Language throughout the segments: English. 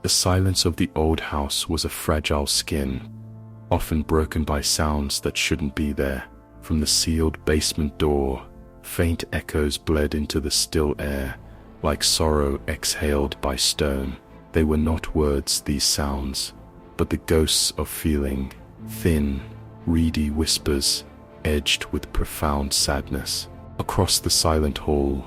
The silence of the old house was a fragile skin, often broken by sounds that shouldn't be there. From the sealed basement door, faint echoes bled into the still air, like sorrow exhaled by stone. They were not words, these sounds, but the ghosts of feeling, thin, reedy whispers, edged with profound sadness. Across the silent hall,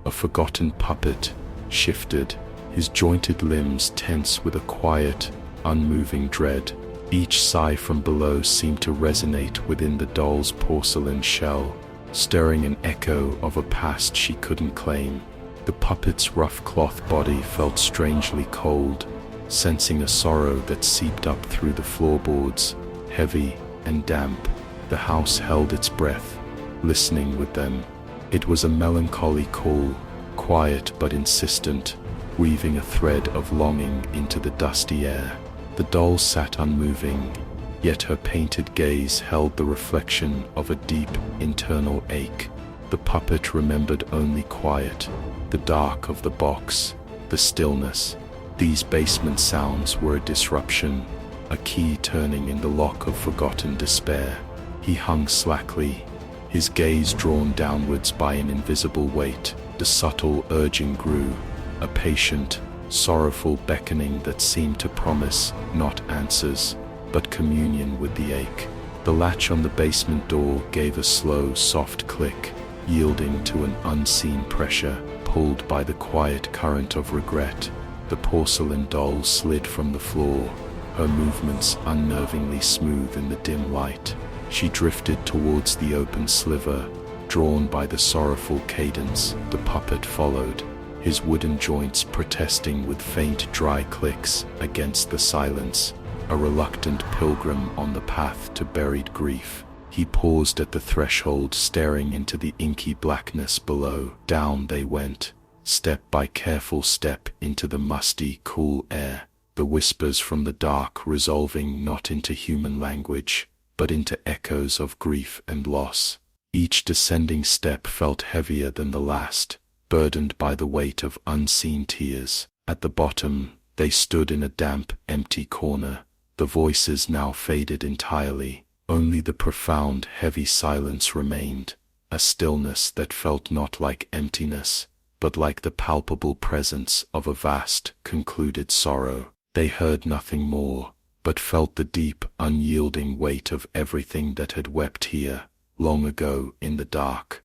a forgotten puppet shifted, his jointed limbs tense with a quiet, unmoving dread. Each sigh from below seemed to resonate within the doll's porcelain shell, stirring an echo of a past she couldn't claim. The puppet's rough cloth body felt strangely cold, sensing a sorrow that seeped up through the floorboards, heavy and damp. The house held its breath, listening with them. It was a melancholy call, quiet but insistent, weaving a thread of longing into the dusty air. The doll sat unmoving, yet her painted gaze held the reflection of a deep internal ache. The puppet remembered only quiet, the dark of the box, the stillness. These basement sounds were a disruption, a key turning in the lock of forgotten despair. He hung slackly, his gaze drawn downwards by an invisible weight. The subtle urging grew, a patient, sorrowful beckoning that seemed to promise not answers, but communion with the ache. The latch on the basement door gave a slow, soft click, yielding to an unseen pressure, pulled by the quiet current of regret. The porcelain doll slid from the floor, her movements unnervingly smooth in the dim light. She drifted towards the open sliver, drawn by the sorrowful cadence. The puppet followed, his wooden joints protesting with faint dry clicks against the silence, a reluctant pilgrim on the path to buried grief. He paused at the threshold, staring into the inky blackness below. Down they went, step by careful step, into the musty, cool air, the whispers from the dark resolving not into human language, but into echoes of grief and loss. Each descending step felt heavier than the last, burdened by the weight of unseen tears. At the bottom, they stood in a damp, empty corner, the voices now faded entirely. Only the profound, heavy silence remained, a stillness that felt not like emptiness, but like the palpable presence of a vast, concluded sorrow. They heard nothing more, but felt the deep, unyielding weight of everything that had wept here, long ago in the dark.